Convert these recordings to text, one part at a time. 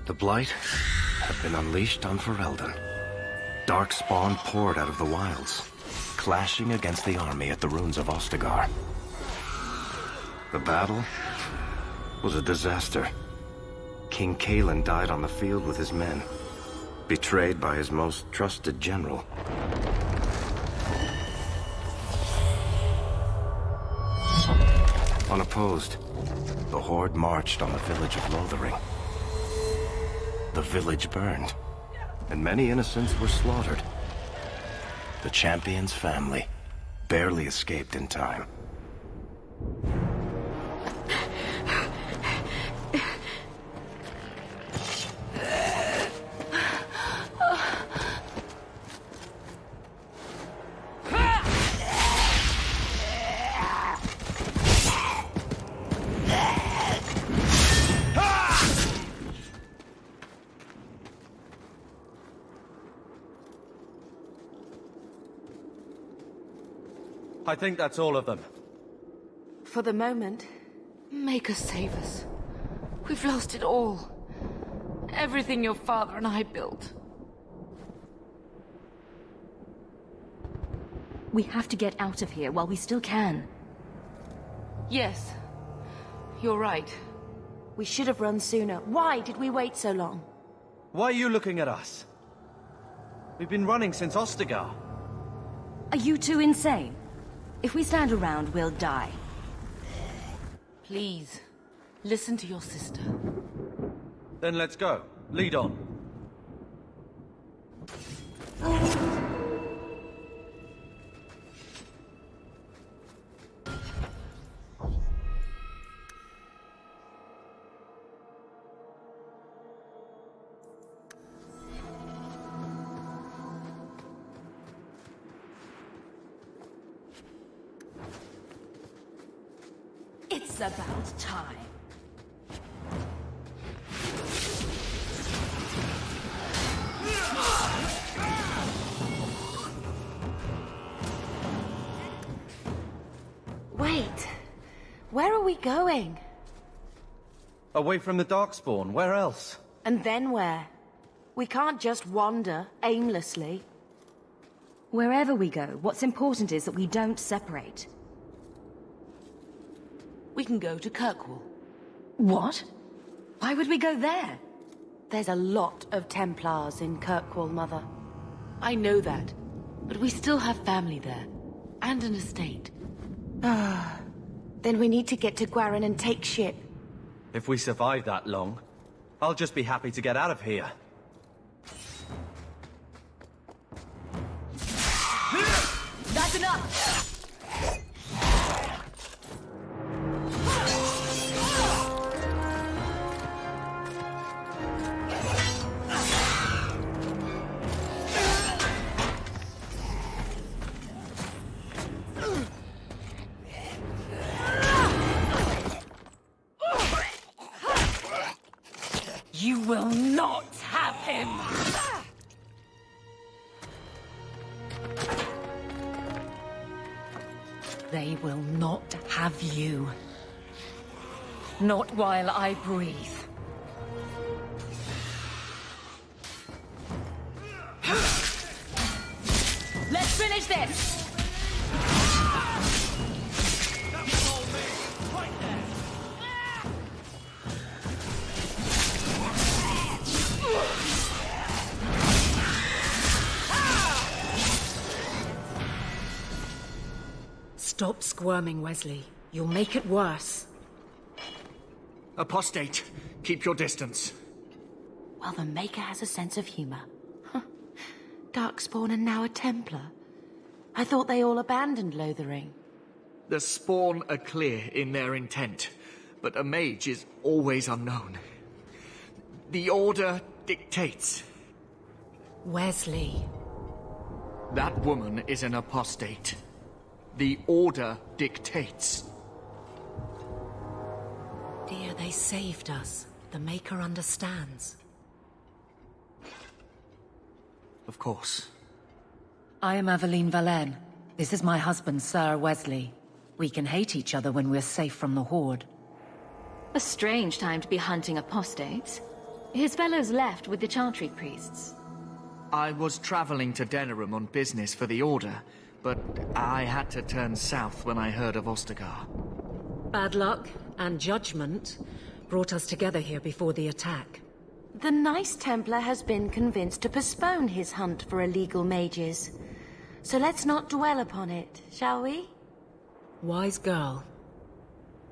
The Blight had been unleashed on Ferelden. Dark spawn poured out of the wilds, clashing against the army at the ruins of Ostagar. The battle was a disaster. King Cailan died on the field with his men, betrayed by his most trusted general. Unopposed, the Horde marched on the village of Lothering. The village burned, and many innocents were slaughtered. The champion's family barely escaped in time. I think that's all of them. For the moment, Maker save us. We've lost it all. Everything your father and I built. We have to get out of here while we still can. Yes, you're right. We should have run sooner. Why did we wait so long? Why are you looking at us? We've been running since Ostagar. Are you two insane? If we stand around, we'll die. Please, listen to your sister. Then let's go. Lead on. It's about time. Wait. Where are we going? Away from the Darkspawn, where else? And then where? We can't just wander aimlessly. Wherever we go, what's important is that we don't separate. We can go to Kirkwall. What? Why would we go there? There's a lot of Templars in Kirkwall, Mother. I know that, but we still have family there, and an estate. Then we need to get to Gwarin and take ship. If we survive that long, I'll just be happy to get out of here. That's enough! You will not have him! They will not have you. Not while I breathe. Let's finish this! Stop squirming, Wesley. You'll make it worse. Apostate, keep your distance. Well, the Maker has a sense of humor. Darkspawn and now a Templar. I thought they all abandoned Lothering. The Spawn are clear in their intent, but a mage is always unknown. The Order dictates. Wesley. That woman is an apostate. The Order dictates. Dear, they saved us. The Maker understands. Of course. I am Aveline Valenne. This is my husband, Sir Wesley. We can hate each other when we're safe from the Horde. A strange time to be hunting apostates. His fellows left with the Chantry priests. I was traveling to Denerim on business for the Order, but I had to turn south when I heard of Ostagar. Bad luck and judgment brought us together here before the attack. The nice Templar has been convinced to postpone his hunt for illegal mages. So let's not dwell upon it, shall we? Wise girl.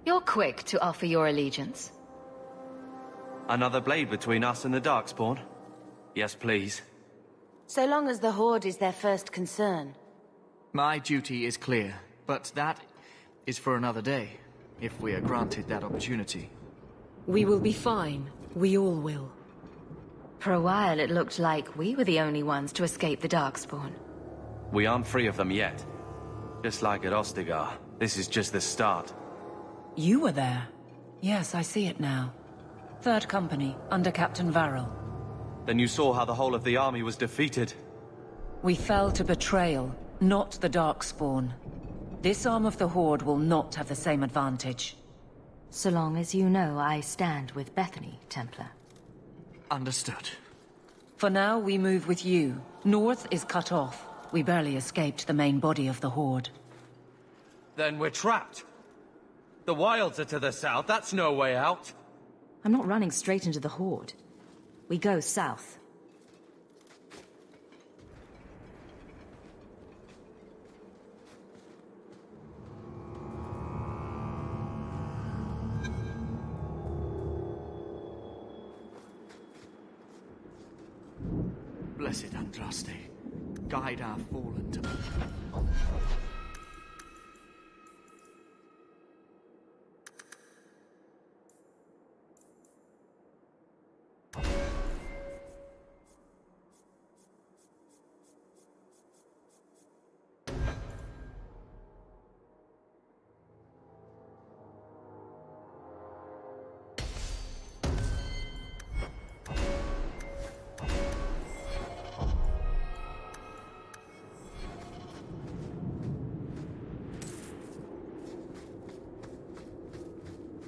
You're quick to offer your allegiance. Another blade between us and the Darkspawn? Yes, please. So long as the Horde is their first concern. My duty is clear, but that is for another day, if we are granted that opportunity. We will be fine. We all will. For a while, it looked like we were the only ones to escape the Darkspawn. We aren't free of them yet. Just like at Ostagar, this is just the start. You were there. Yes, I see it now. Third Company, under Captain Varrel. Then you saw how the whole of the army was defeated. We fell to betrayal, not the Darkspawn. This arm of the Horde will not have the same advantage. So long as you know I stand with Bethany, Templar. Understood. For now, we move with you. North is cut off. We barely escaped the main body of the Horde. Then we're trapped. The wilds are to the south, that's no way out. I'm not running straight into the Horde. We go south. Blessed Andraste, guide our fallen to...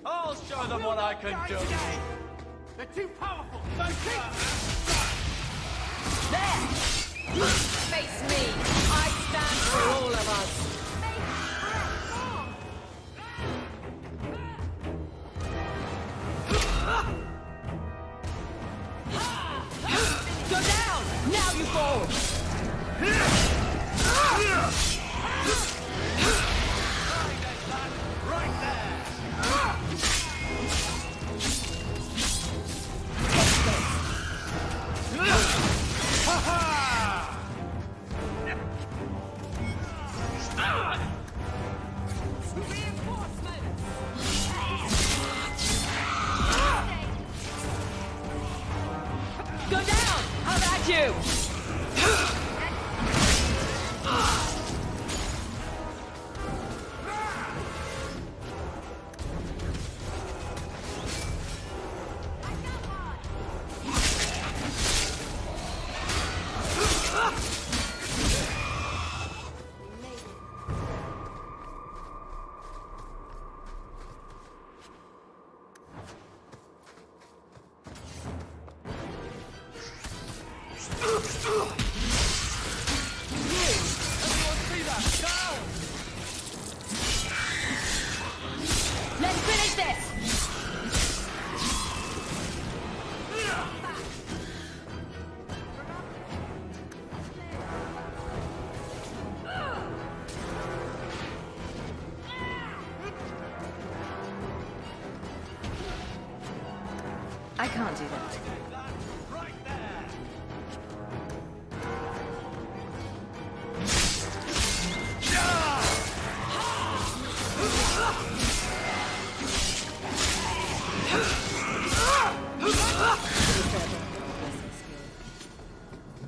I'll show them what I can do. They're too powerful! There! Face me! I stand for all of us! Go down! Now you fall! Right there! Go down! How about you? Let's finish this! I can't do that.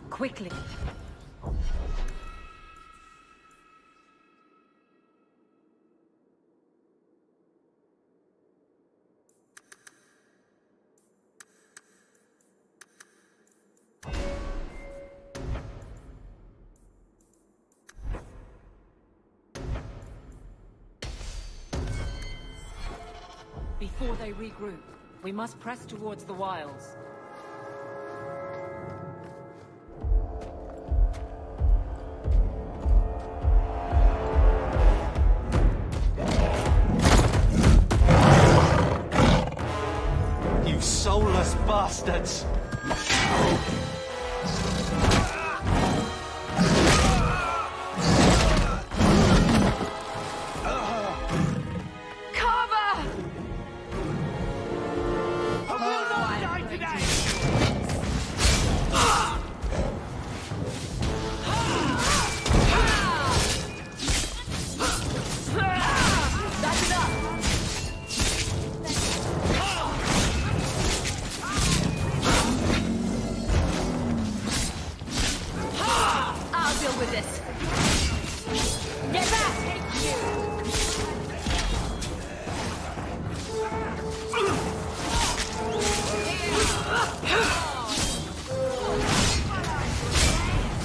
Quickly. Before they regroup, we must press towards the wilds. You soulless bastards! Carver! I will not die today! That's enough! I'll deal with this. Get back!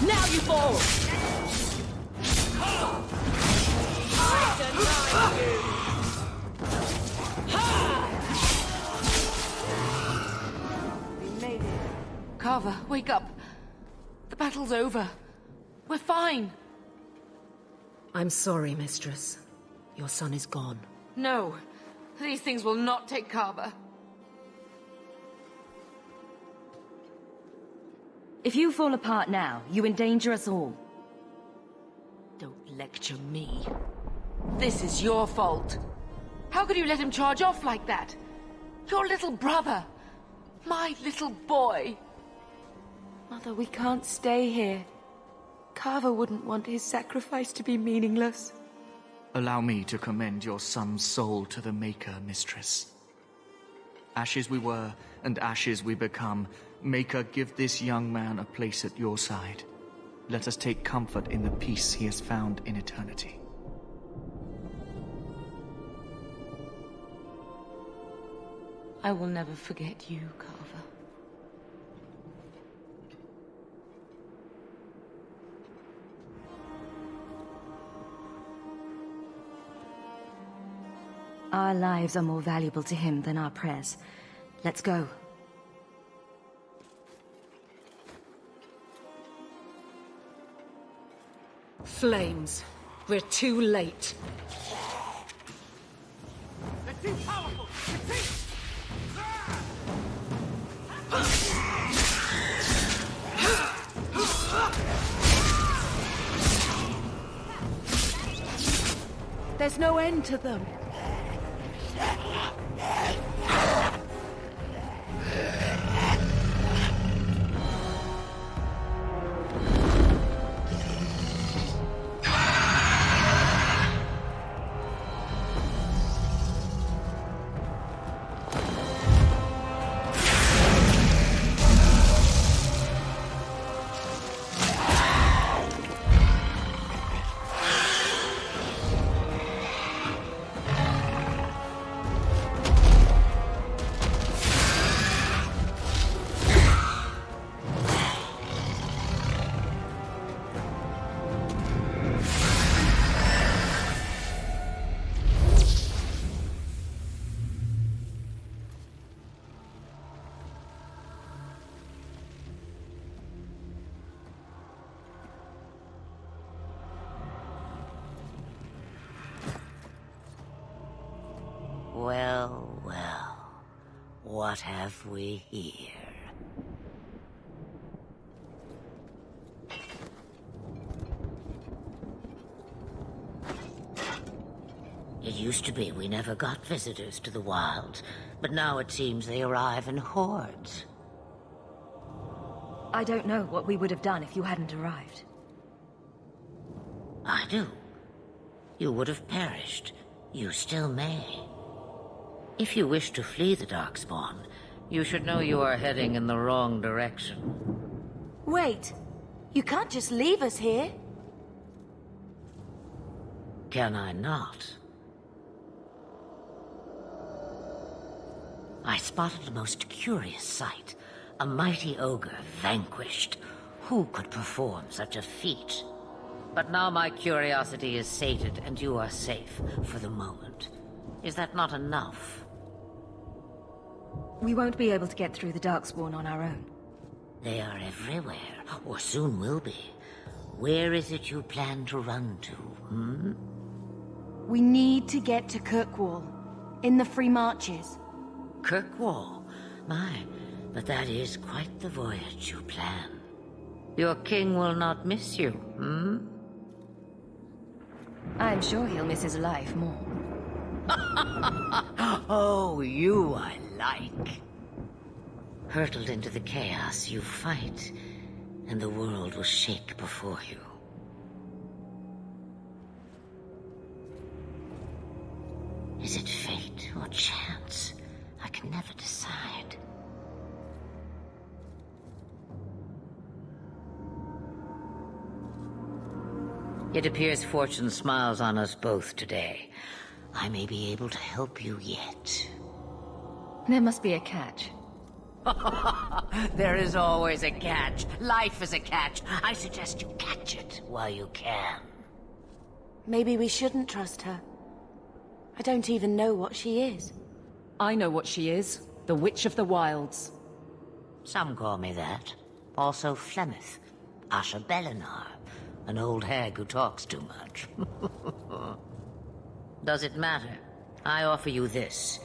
Now you fall! We made it. Carver, wake up. The battle's over. We're fine. I'm sorry, Mistress. Your son is gone. No, these things will not take Carver. If you fall apart now, you endanger us all. Don't lecture me. This is your fault. How could you let him charge off like that? Your little brother. My little boy. Mother, we can't stay here. Carver wouldn't want his sacrifice to be meaningless. Allow me to commend your son's soul to the Maker, Mistress. Ashes we were, and ashes we become. Maker, give this young man a place at your side. Let us take comfort in the peace he has found in eternity. I will never forget you, Carver. Our lives are more valuable to him than our prayers. Let's go. Flames. We're too late. They're too powerful! Retreat! There's no end to them. Well, well. What have we here? It used to be we never got visitors to the wilds, but now it seems they arrive in hordes. I don't know what we would have done if you hadn't arrived. I do. You would have perished. You still may. If you wish to flee the Darkspawn, you should know you are heading in the wrong direction. Wait. You can't just leave us here. Can I not? I spotted a most curious sight. A mighty ogre vanquished. Who could perform such a feat? But now my curiosity is sated, and you are safe for the moment. Is that not enough? We won't be able to get through the Darkspawn on our own. They are everywhere, or soon will be. Where is it you plan to run to, hmm? We need to get to Kirkwall, in the Free Marches. Kirkwall? My, but that is quite the voyage you plan. Your king will not miss you, hmm? I'm sure he'll miss his life more. Oh, you I like. Hurtled into the chaos, you fight, and the world will shake before you. Is it fate or chance? I can never decide. It appears fortune smiles on us both today. I may be able to help you yet. There must be a catch. There is always a catch. Life is a catch. I suggest you catch it while you can. Maybe we shouldn't trust her. I don't even know what she is. I know what she is. The Witch of the Wilds. Some call me that. Also Flemeth, Asha Belinar, an old hag who talks too much. Does it matter? I offer you this.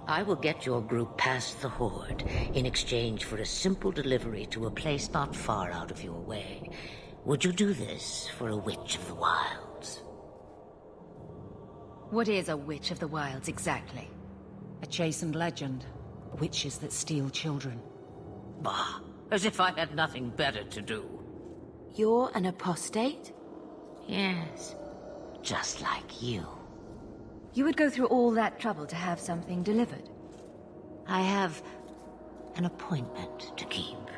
I will get your group past the Horde in exchange for a simple delivery to a place not far out of your way. Would you do this for a Witch of the Wilds? What is a Witch of the Wilds exactly? A chastened legend. Witches that steal children. Bah, as if I had nothing better to do. You're an apostate? Yes, just like you. You would go through all that trouble to have something delivered? I have an appointment to keep.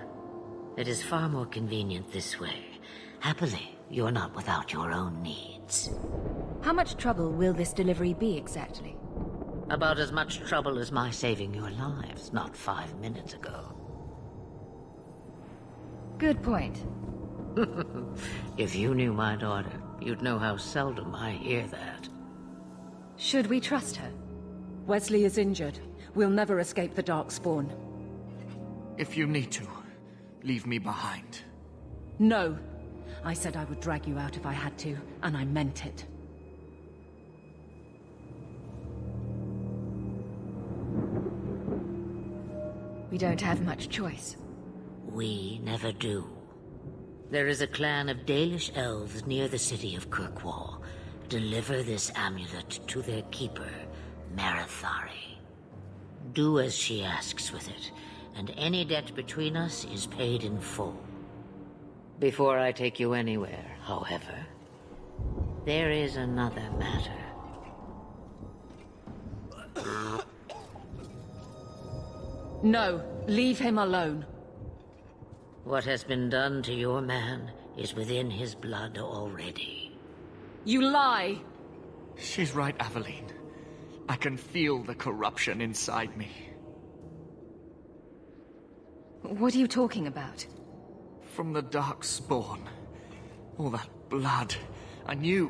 It is far more convenient this way. Happily, you're not without your own needs. How much trouble will this delivery be exactly? About as much trouble as my saving your lives not 5 minutes ago. Good point. If you knew my daughter, you'd know how seldom I hear that. Should we trust her? Wesley is injured. We'll never escape the Darkspawn. If you need to, leave me behind. No. I said I would drag you out if I had to, and I meant it. We don't have much choice. We never do. There is a clan of Dalish elves near the city of Kirkwall. Deliver this amulet to their keeper, Marithari. Do as she asks with it, and any debt between us is paid in full. Before I take you anywhere, however, there is another matter. No, leave him alone. What has been done to your man is within his blood already. You lie! She's right, Aveline. I can feel the corruption inside me. What are you talking about? From the Darkspawn. All that blood. I knew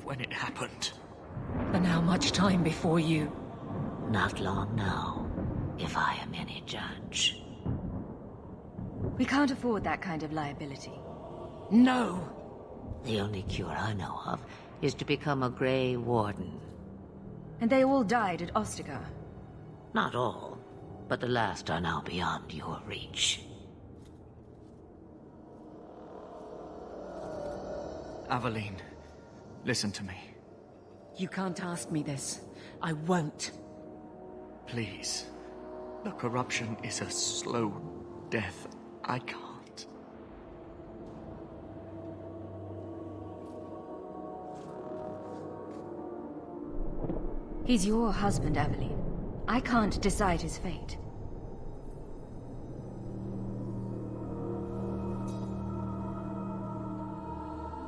when it happened. And how much time before you? Not long now, if I am any judge. We can't afford that kind of liability. No! The only cure I know of is to become a Grey Warden. And they all died at Ostagar. Not all, but the last are now beyond your reach. Aveline, listen to me. You can't ask me this. I won't. Please. The corruption is a slow death. I can't. He's your husband, Aveline. I can't decide his fate.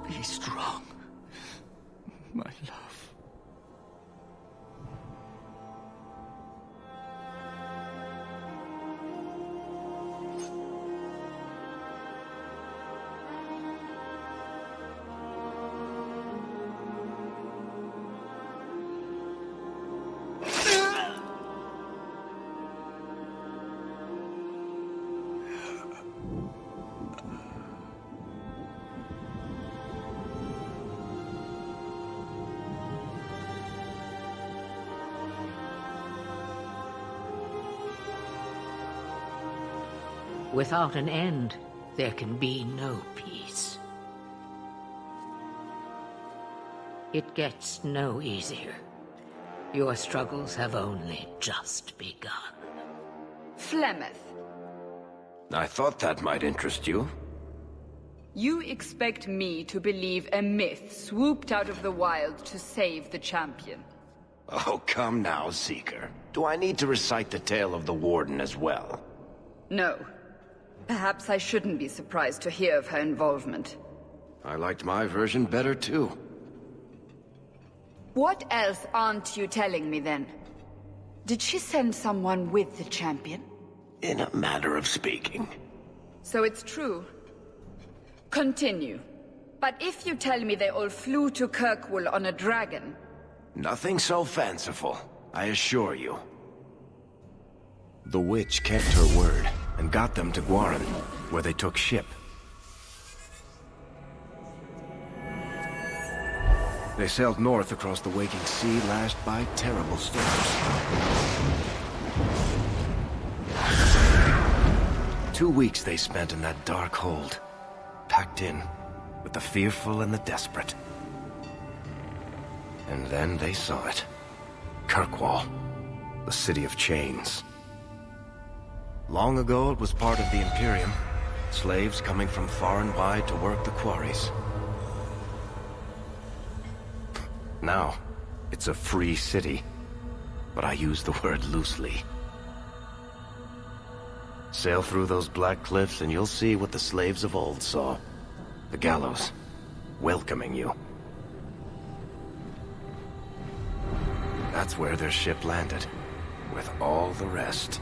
Be strong, my love. Without an end, there can be no peace. It gets no easier. Your struggles have only just begun. Flemeth, I thought that might interest you. you expect me to believe a myth swooped out of the wild to save the champion? Oh, come now, Seeker. Do I need to recite the tale of the Warden as well? No. Perhaps I shouldn't be surprised to hear of her involvement. I liked my version better, too. What else aren't you telling me, then? Did she send someone with the champion? In a manner of speaking. So it's true. Continue. But if you tell me they all flew to Kirkwall on a dragon... Nothing so fanciful, I assure you. The witch kept her word, and got them to Guaran, where they took ship. They sailed north across the waking sea, lashed by terrible storms. 2 weeks they spent in that dark hold, packed in with the fearful and the desperate. And then they saw it. Kirkwall, the city of chains. Long ago it was part of the Imperium, slaves coming from far and wide to work the quarries. Now, it's a free city, but I use the word loosely. Sail through those black cliffs and you'll see what the slaves of old saw. The gallows, welcoming you. That's where their ship landed, with all the rest.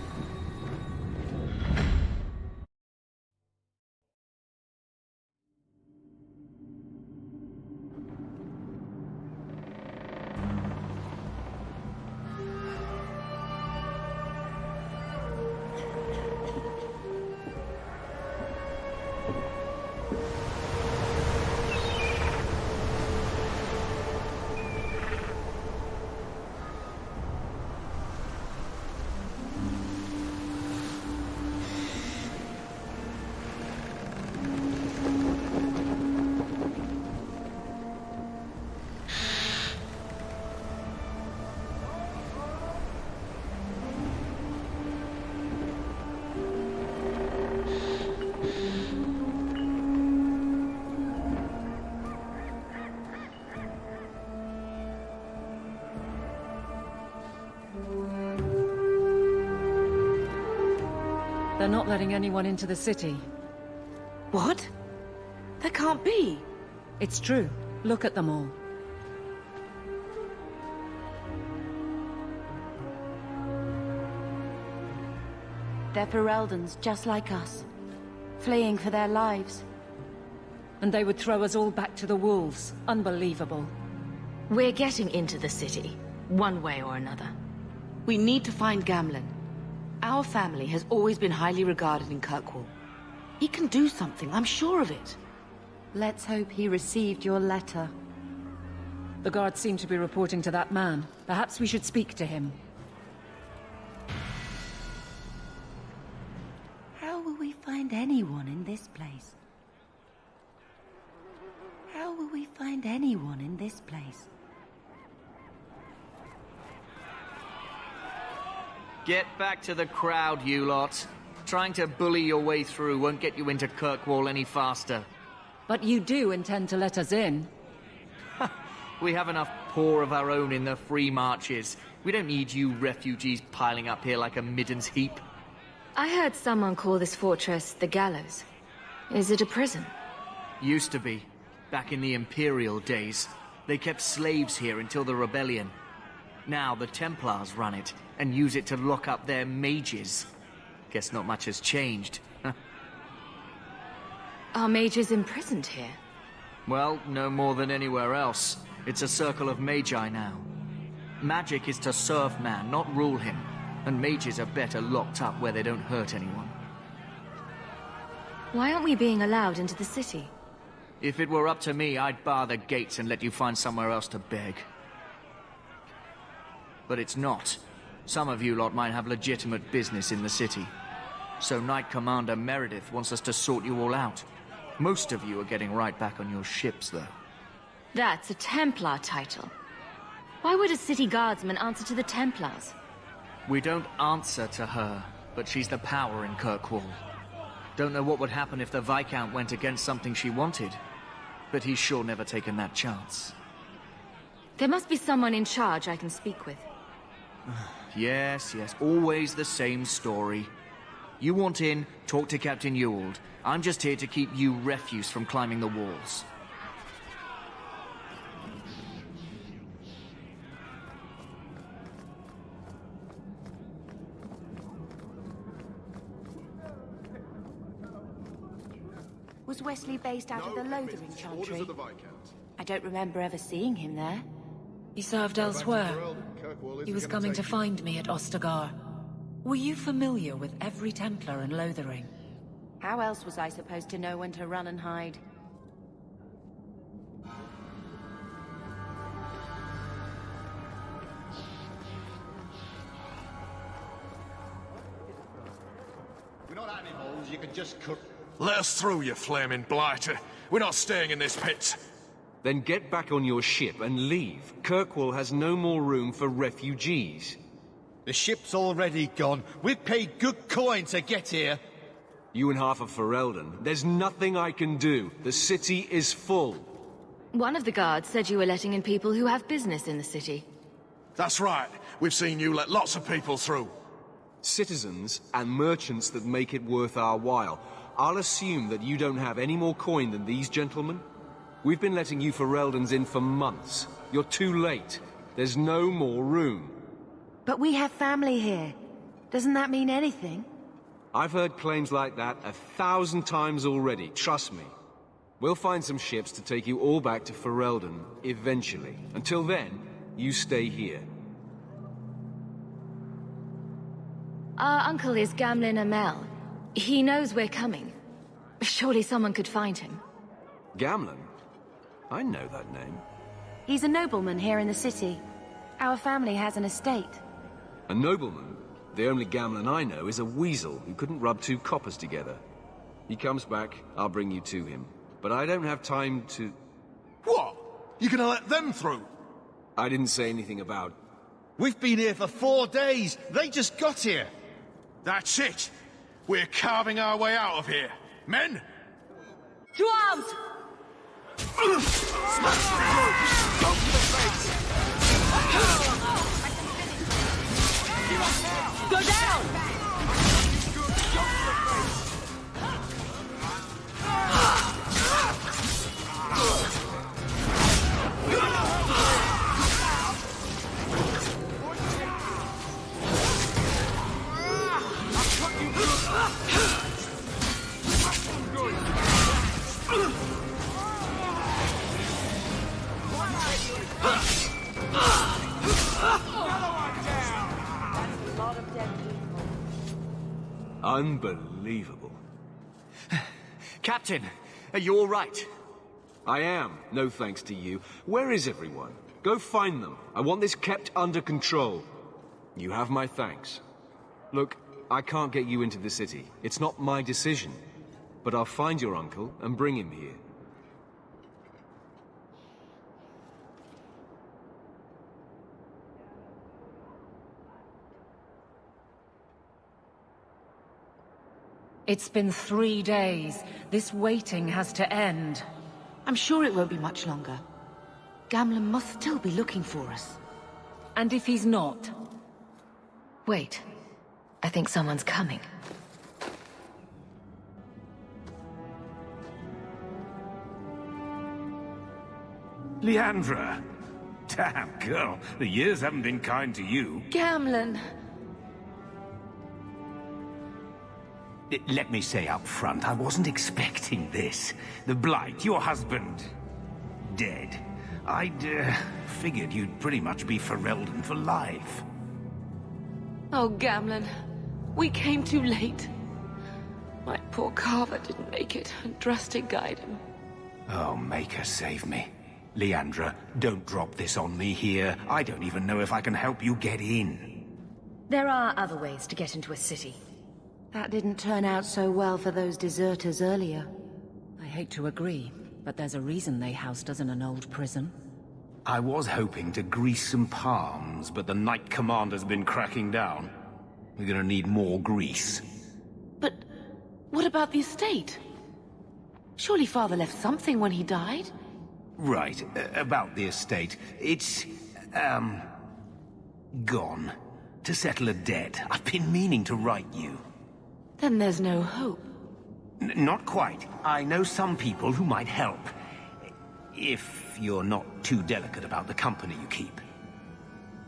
They're not letting anyone into the city. What? That can't be. It's true. Look at them all. They're Fereldans, just like us. Fleeing for their lives. And they would throw us all back to the wolves. Unbelievable. We're getting into the city, one way or another. We need to find Gamlen. Our family has always been highly regarded in Kirkwall. He can do something, I'm sure of it. Let's hope he received your letter. The guards seem to be reporting to that man. Perhaps we should speak to him. How will we find anyone in this place? How will we find anyone in this place? Get back to the crowd, you lot. Trying to bully your way through won't get you into Kirkwall any faster. But you do intend to let us in? We have enough poor of our own in the free marches. We don't need you refugees piling up here like a midden's heap. I heard someone call this fortress the Gallows. Is it a prison? Used to be. Back in the Imperial days. They kept slaves here until the rebellion. Now the Templars run it, and use it to lock up their mages. Guess not much has changed. Are mages imprisoned here? Well, no more than anywhere else. It's a circle of magi now. Magic is to serve man, not rule him. And mages are better locked up where they don't hurt anyone. Why aren't we being allowed into the city? If it were up to me, I'd bar the gates and let you find somewhere else to beg. But it's not. Some of you lot might have legitimate business in the city. So Knight Commander Meredith wants us to sort you all out. Most of you are getting right back on your ships, though. That's a Templar title. Why would a city guardsman answer to the Templars? We don't answer to her, but she's the power in Kirkwall. Don't know what would happen if the Viscount went against something she wanted, but he's sure never taken that chance. There must be someone in charge I can speak with. Yes, always the same story. You want in, talk to Captain Ewald. I'm just here to keep you refuse from climbing the walls. Was Wesley based out of the Lothering Chantry? I don't remember ever seeing him there. He served elsewhere. He was coming to find me at Ostagar. Were you familiar with every Templar in Lothering? How else was I supposed to know when to run and hide? We're not animals, you can just cook. Let us through, you flaming blighter. We're not staying in this pit. Then get back on your ship and leave. Kirkwall has no more room for refugees. The ship's already gone. We've paid good coin to get here. You and half of Ferelden. There's nothing I can do. The city is full. One of the guards said you were letting in people who have business in the city. That's right. We've seen you let lots of people through. Citizens and merchants that make it worth our while. I'll assume that you don't have any more coin than these gentlemen. We've been letting you Fereldans in for months. You're too late. There's no more room. But we have family here. Doesn't that mean anything? I've heard claims like that 1,000 times already, trust me. We'll find some ships to take you all back to Ferelden, eventually. Until then, you stay here. Our uncle is Gamlin Amel. He knows we're coming. Surely someone could find him. Gamlin? I know that name. He's a nobleman here in the city. Our family has an estate. A nobleman? The only Gamlin I know is a weasel who couldn't rub two coppers together. He comes back, I'll bring you to him. But I don't have time to... What? You gonna let them through? I didn't say anything about... We've been here for 4 days. They just got here. That's it. We're carving our way out of here. Men! To arms! Go down! Unbelievable. Captain, are you all right? I am, no thanks to you. Where is everyone? Go find them. I want this kept under control. You have my thanks. Look, I can't get you into the city. It's not my decision. But I'll find your uncle and bring him here. It's been 3 days. This waiting has to end. I'm sure it won't be much longer. Gamlin must still be looking for us. And if he's not? Wait. I think someone's coming. Leandra! Damn, girl, the years haven't been kind to you. Gamlin! Let me say up front, I wasn't expecting this. The Blight, your husband, dead. I'd figured you'd pretty much be Ferelden for life. Oh, Gamlin. We came too late. My poor Carver didn't make it, and Drastic guide him. Oh, Maker, save me. Leandra, don't drop this on me here. I don't even know if I can help you get in. There are other ways to get into a city. That didn't turn out so well for those deserters earlier. I hate to agree, but there's a reason they housed us in an old prison. I was hoping to grease some palms, but the Knight Commander's been cracking down. We're gonna need more grease. But what about the estate? Surely Father left something when he died? Right, about the estate. It's, gone. To settle a debt. I've been meaning to write you. Then there's no hope. Not quite. I know some people who might help. If you're not too delicate about the company you keep.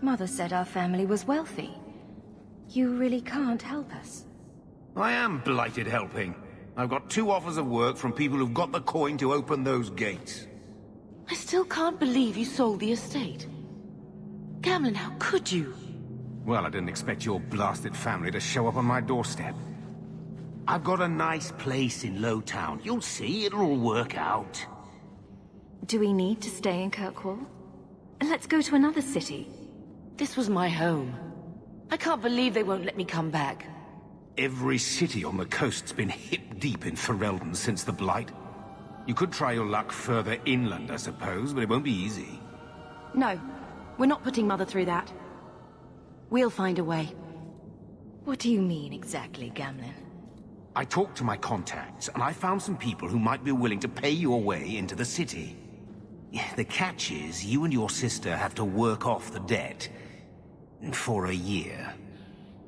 Mother said our family was wealthy. You really can't help us. I am blighted helping. I've got 2 offers of work from people who've got the coin to open those gates. I still can't believe you sold the estate. Gamlin, how could you? Well, I didn't expect your blasted family to show up on my doorstep. I've got a nice place in Lowtown. You'll see, it'll all work out. Do we need to stay in Kirkwall? Let's go to another city. This was my home. I can't believe they won't let me come back. Every city on the coast's been hip-deep in Ferelden since the Blight. You could try your luck further inland, I suppose, but it won't be easy. No, we're not putting Mother through that. We'll find a way. What do you mean exactly, Gamlin? I talked to my contacts, and I found some people who might be willing to pay your way into the city. The catch is, you and your sister have to work off the debt. For a year.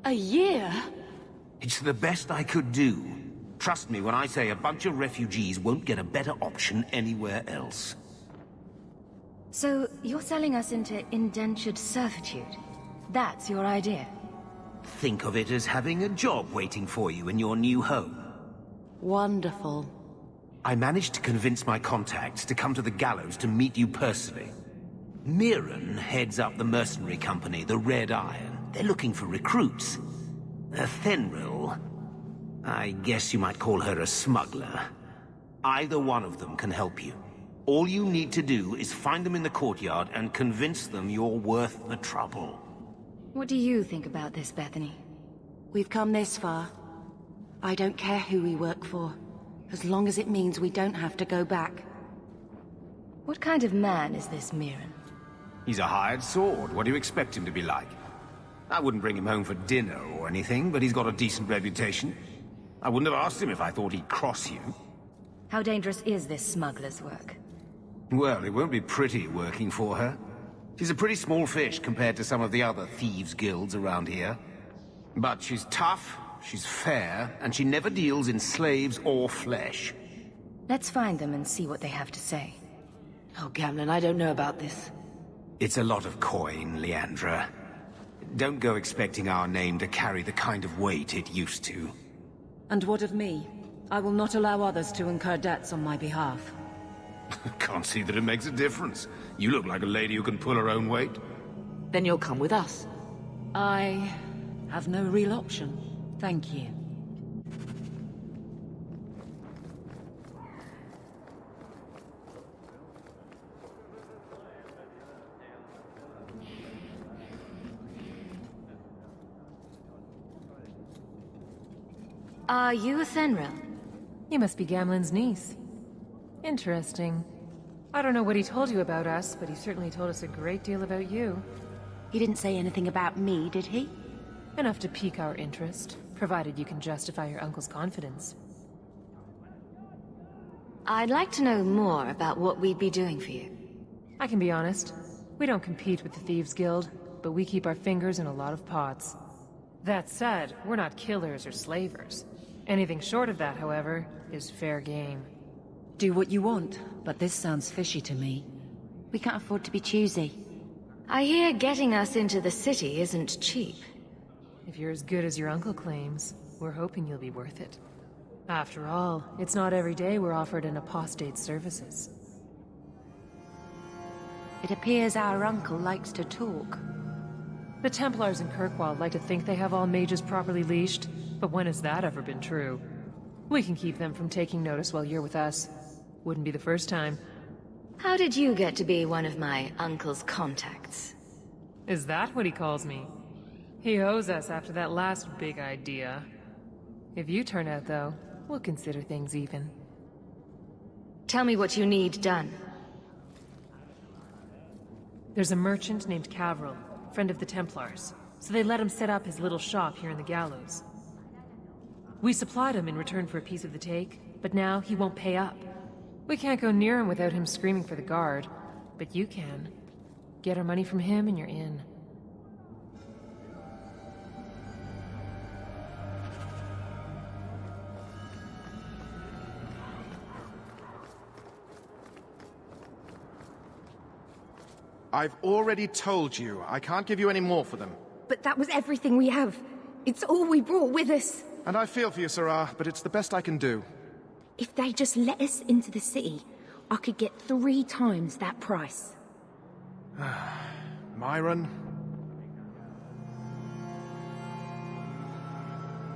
A year? It's the best I could do. Trust me when I say a bunch of refugees won't get a better option anywhere else. So, you're selling us into indentured servitude? That's your idea? Think of it as having a job waiting for you in your new home. Wonderful. I managed to convince my contacts to come to the gallows to meet you personally. Mirren heads up the mercenary company, the Red Iron. They're looking for recruits. Fenrir, I guess you might call her a smuggler. Either one of them can help you. All you need to do is find them in the courtyard and convince them you're worth the trouble. What do you think about this, Bethany? We've come this far. I don't care who we work for, as long as it means we don't have to go back. What kind of man is this Mirren? He's a hired sword. What do you expect him to be like? I wouldn't bring him home for dinner or anything, but he's got a decent reputation. I wouldn't have asked him if I thought he'd cross you. How dangerous is this smuggler's work? Well, it won't be pretty working for her. She's a pretty small fish compared to some of the other thieves' guilds around here. But she's tough, she's fair, and she never deals in slaves or flesh. Let's find them and see what they have to say. Oh, Gamlin, I don't know about this. It's a lot of coin, Leandra. Don't go expecting our name to carry the kind of weight it used to. And what of me? I will not allow others to incur debts on my behalf. Can't see that it makes a difference. You look like a lady who can pull her own weight. Then you'll come with us. I have no real option. Thank you. Are you a Fenrir? You must be Gamlin's niece. Interesting. I don't know what he told you about us, but he certainly told us a great deal about you. He didn't say anything about me, did he? Enough to pique our interest, provided you can justify your uncle's confidence. I'd like to know more about what we'd be doing for you. I can be honest. We don't compete with the Thieves Guild, but we keep our fingers in a lot of pots. That said, we're not killers or slavers. Anything short of that, however, is fair game. Do what you want, but this sounds fishy to me. We can't afford to be choosy. I hear getting us into the city isn't cheap. If you're as good as your uncle claims, we're hoping you'll be worth it. After all, it's not every day we're offered an apostate's services. It appears our uncle likes to talk. The Templars in Kirkwall like to think they have all mages properly leashed, but when has that ever been true? We can keep them from taking notice while you're with us. Wouldn't be the first time. How did you get to be one of my uncle's contacts? Is that what he calls me? He owes us after that last big idea. If you turn out, though, we'll consider things even. Tell me what you need done. There's a merchant named Cavril, friend of the Templars, so they let him set up his little shop here in the gallows. We supplied him in return for a piece of the take, but now he won't pay up. We can't go near him without him screaming for the guard, but you can. Get our money from him and you're in. I've already told you, I can't give you any more for them. But that was everything we have. It's all we brought with us. And I feel for you, Sarah, but it's the best I can do. If they just let us into the city, I could get 3 times that price. Myron?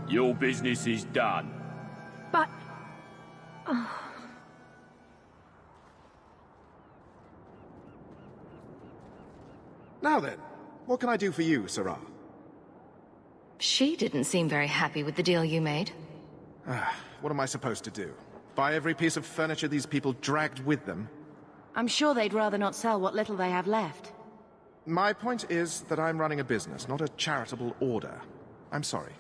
Your business is done. But... Now then, what can I do for you, Sarah? She didn't seem very happy with the deal you made. What am I supposed to do? Buy every piece of furniture these people dragged with them? I'm sure they'd rather not sell what little they have left. My point is that I'm running a business, not a charitable order. I'm sorry.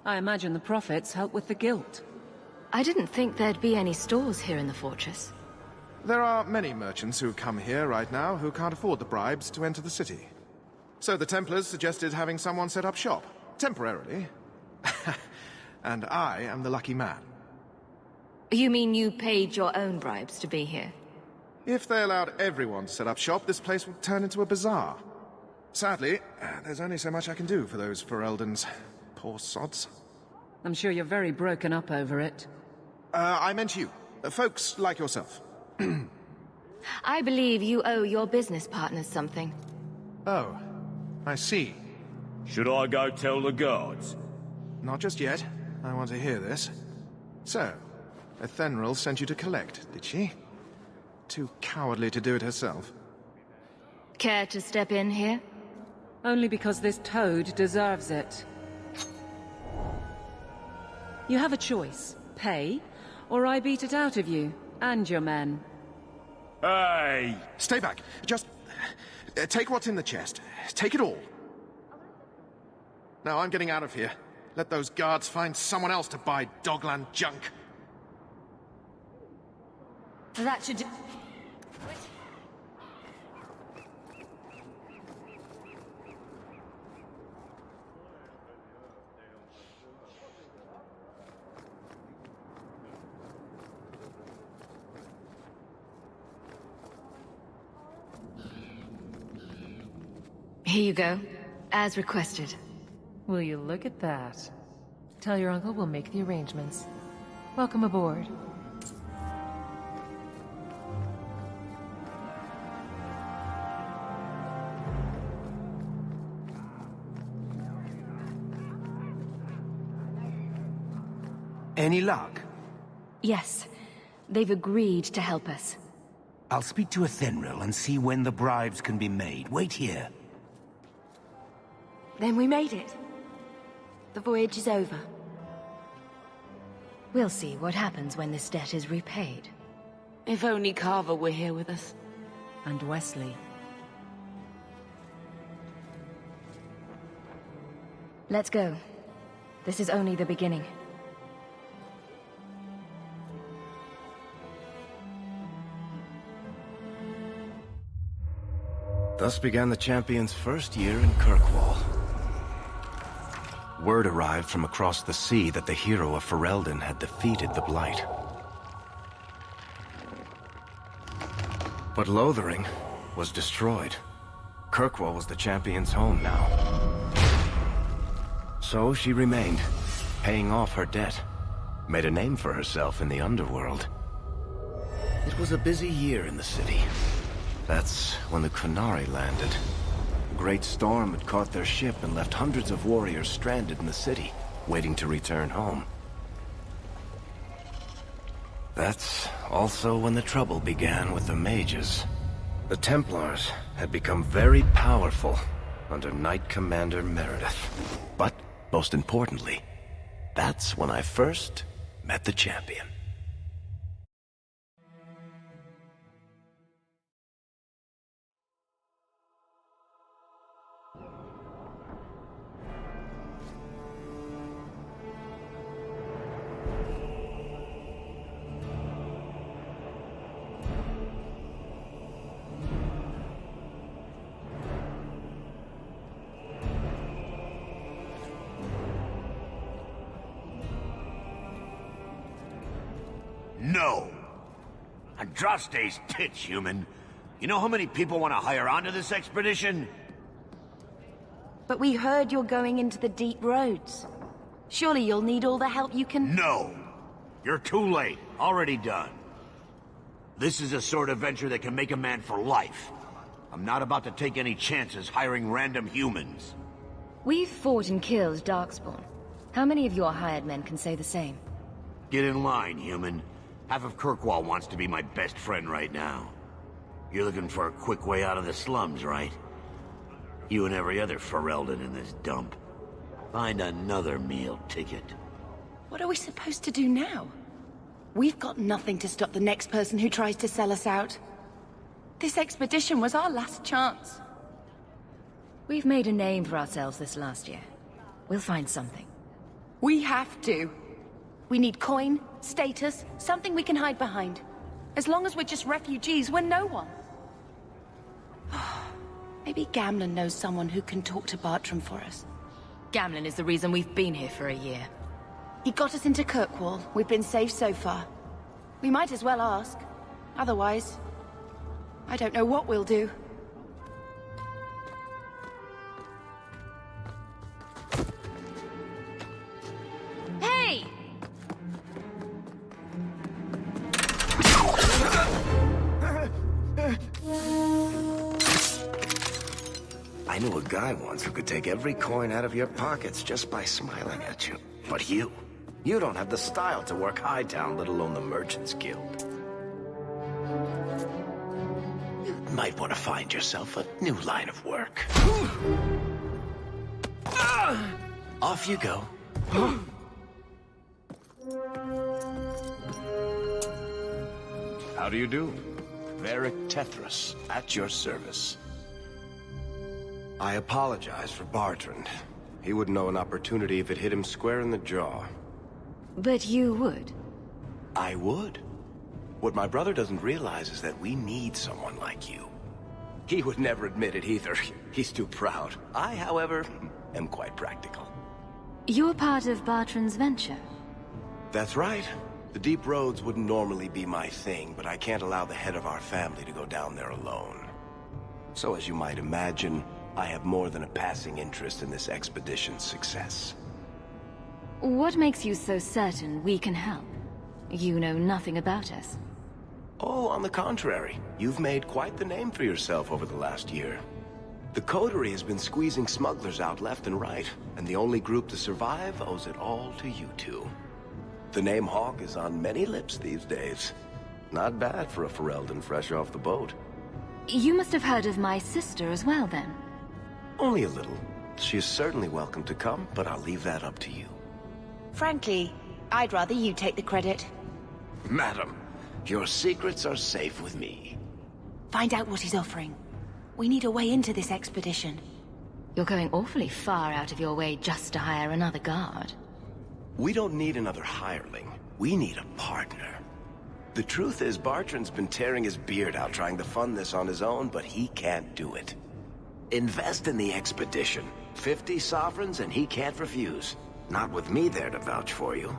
I imagine the profits help with the guilt. I didn't think there'd be any stores here in the fortress. There are many merchants who come here right now who can't afford the bribes to enter the city. So the Templars suggested having someone set up shop, temporarily. And I am the lucky man. You mean you paid your own bribes to be here? If they allowed everyone to set up shop, this place would turn into a bazaar. Sadly, there's only so much I can do for those Fereldans. Poor sods. I'm sure you're very broken up over it. I meant you. Folks like yourself. I believe you owe your business partners something. Oh, I see. Should I go tell the guards? Not just yet. I want to hear this. So, Ethenril sent you to collect, did she? Too cowardly to do it herself. Care to step in here? Only because this toad deserves it. You have a choice. Pay, or I beat it out of you, and your men. Hey! Stay back. Just... take what's in the chest. Take it all. Now I'm getting out of here. Let those guards find someone else to buy Dogland junk. That should do... Here you go, as requested. Will you look at that? Tell your uncle we'll make the arrangements. Welcome aboard. Any luck? Yes. They've agreed to help us. I'll speak to Ethenril and see when the bribes can be made. Wait here. Then we made it. The voyage is over. We'll see what happens when this debt is repaid. If only Carver were here with us. And Wesley. Let's go. This is only the beginning. Thus began the champion's first year in Kirkwall. Word arrived from across the sea that the hero of Ferelden had defeated the Blight. But Lothering was destroyed. Kirkwall was the champion's home now. So she remained, paying off her debt, made a name for herself in the underworld. It was a busy year in the city. That's when the Qunari landed. A great storm had caught their ship and left hundreds of warriors stranded in the city, waiting to return home. That's also when the trouble began with the mages. The Templars had become very powerful under Knight Commander Meredith. But, most importantly, That's when I first met the champion. No. Andraste's tits, human. You know how many people want to hire onto this expedition? But we heard you're going into the deep roads. Surely you'll need all the help you can... No. You're too late. Already done. This is a sort of venture that can make a man for life. I'm not about to take any chances hiring random humans. We've fought and killed Darkspawn. How many of your hired men can say the same? Get in line, human. Half of Kirkwall wants to be my best friend right now. You're looking for a quick way out of the slums, right? You and every other Ferelden in this dump. Find another meal ticket. What are we supposed to do now? We've got nothing to stop the next person who tries to sell us out. This expedition was our last chance. We've made a name for ourselves this last year. We'll find something. We have to. We need coin, status, something we can hide behind. As long as we're just refugees, we're no one. Maybe Gamlen knows someone who can talk to Bartram for us. Gamlen is the reason we've been here for a year. He got us into Kirkwall. We've been safe so far. We might as well ask. Otherwise, I don't know what we'll do. Hey! I knew a guy once who could take every coin out of your pockets just by smiling at you. But you don't have the style to work Hightown, let alone the Merchants Guild. You might want to find yourself a new line of work. Off you go. How do you do? Varric Tethras, at your service. I apologize for Bartrand. He wouldn't know an opportunity if it hit him square in the jaw. But you would. I would. What my brother doesn't realize is that we need someone like you. He would never admit it either. He's too proud. I, however, am quite practical. You're part of Bartrand's venture. That's right. The deep roads wouldn't normally be my thing, but I can't allow the head of our family to go down there alone. So as you might imagine, I have more than a passing interest in this expedition's success. What makes you so certain we can help? You know nothing about us. Oh, on the contrary. You've made quite the name for yourself over the last year. The Coterie has been squeezing smugglers out left and right, and the only group to survive owes it all to you two. The name Hawk is on many lips these days. Not bad for a Ferelden fresh off the boat. You must have heard of my sister as well, then. Only a little. She is certainly welcome to come, but I'll leave that up to you. Frankly, I'd rather you take the credit. Madam, your secrets are safe with me. Find out what he's offering. We need a way into this expedition. You're going awfully far out of your way just to hire another guard. We don't need another hireling. We need a partner. The truth is, Bartrand's been tearing his beard out trying to fund this on his own, but he can't do it. Invest in the expedition. 50 sovereigns and he can't refuse. Not with me there to vouch for you.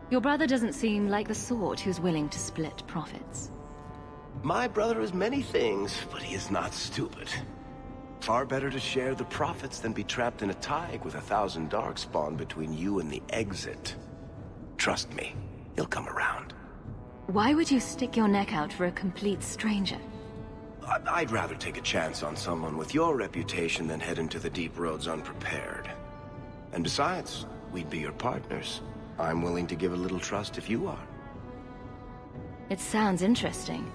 Your brother doesn't seem like the sort who's willing to split profits. My brother is many things, but he is not stupid. Far better to share the profits than be trapped in a tide with 1,000 Darkspawn between you and the exit. Trust me, he'll come around. Why would you stick your neck out for a complete stranger? I'd rather take a chance on someone with your reputation than head into the deep roads unprepared. And besides, we'd be your partners. I'm willing to give a little trust if you are. It sounds interesting.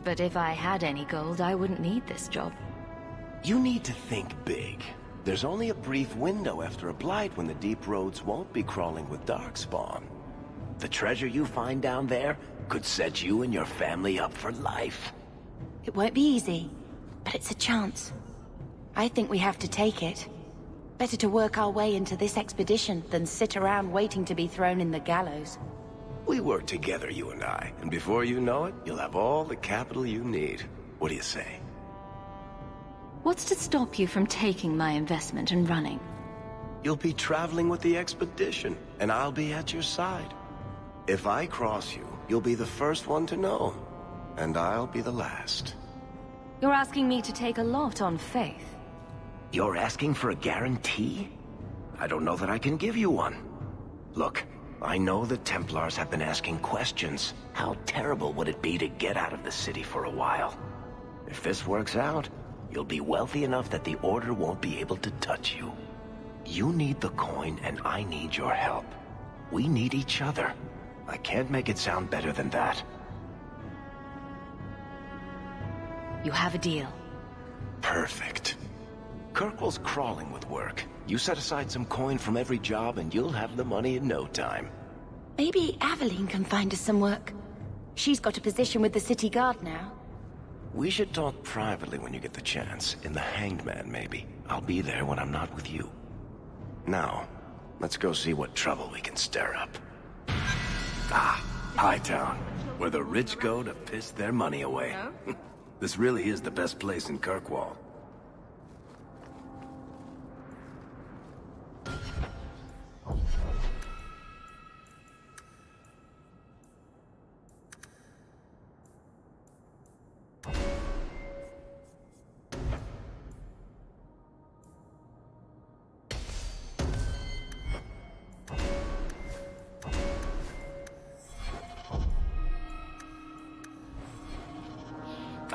But if I had any gold, I wouldn't need this job. You need to think big. There's only a brief window after a blight when the deep roads won't be crawling with darkspawn. The treasure you find down there could set you and your family up for life. It won't be easy, but it's a chance. I think we have to take it. Better to work our way into this expedition than sit around waiting to be thrown in the gallows. We work together, you and I, and before you know it, you'll have all the capital you need. What do you say? What's to stop you from taking my investment and running? You'll be traveling with the expedition, and I'll be at your side. If I cross you, you'll be the first one to know, and I'll be the last. You're asking me to take a lot on faith. You're asking for a guarantee? I don't know that I can give you one. Look, I know the Templars have been asking questions. How terrible would it be to get out of the city for a while? If this works out, you'll be wealthy enough that the Order won't be able to touch you. You need the coin, and I need your help. We need each other. I can't make it sound better than that. You have a deal. Perfect. Kirkwall's crawling with work. You set aside some coin from every job and you'll have the money in no time. Maybe Aveline can find us some work. She's got a position with the city guard now. We should talk privately when you get the chance. In the Hanged Man, maybe. I'll be there when I'm not with you. Now, let's go see what trouble we can stir up. Ah, Hightown, where the rich go to piss their money away. This really is the best place in Kirkwall.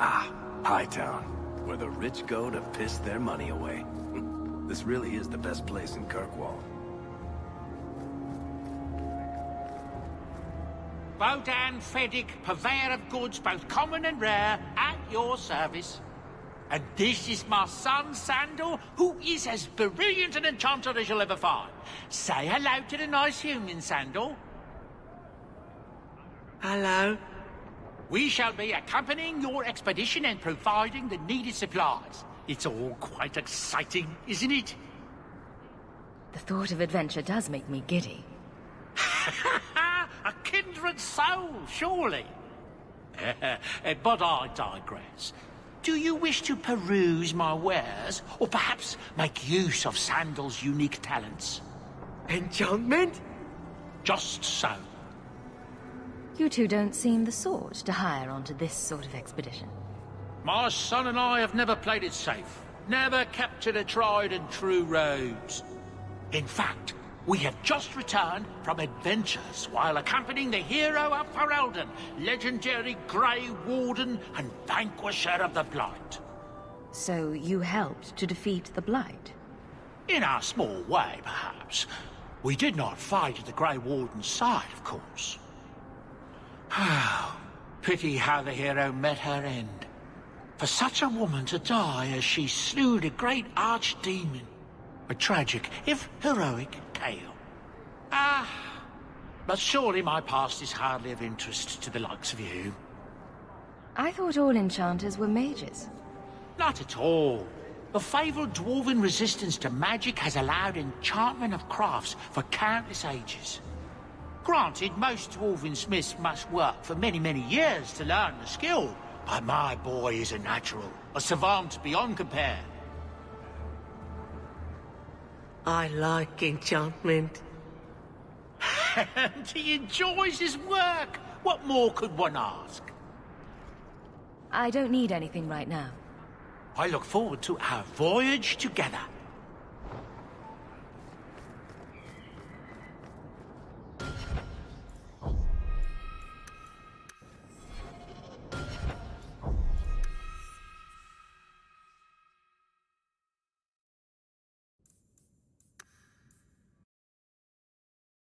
Ah, Hightown, where the rich go to piss their money away. This really is the best place in Kirkwall. Bodan Feddick, purveyor of goods both common and rare, at your service. And this is my son, Sandor, who is as brilliant an enchanter as you'll ever find. Say hello to the nice human, Sandor. Hello. We shall be accompanying your expedition and providing the needed supplies. It's all quite exciting, isn't it? The thought of adventure does make me giddy. A kindred soul, surely. But I digress. Do you wish to peruse my wares, or perhaps make use of Sandal's unique talents? Enchantment? Just so. You two don't seem the sort to hire onto this sort of expedition. My son and I have never played it safe. Never kept to the tried and true roads. In fact, we have just returned from adventures while accompanying the hero of Ferelden, legendary Grey Warden and vanquisher of the Blight. So you helped to defeat the Blight? In our small way, perhaps. We did not fight at the Grey Warden's side, of course. Pity how the hero met her end. For such a woman to die as she slew the great archdemon. A tragic, if heroic, tale. But surely my past is hardly of interest to the likes of you. I thought all enchanters were mages. Not at all. The fabled dwarven resistance to magic has allowed enchantment of crafts for countless ages. Granted, most dwarven smiths must work for many, many years to learn the skill, but my boy is a natural, a savant beyond compare. I like enchantment. And he enjoys his work. What more could one ask? I don't need anything right now. I look forward to our voyage together.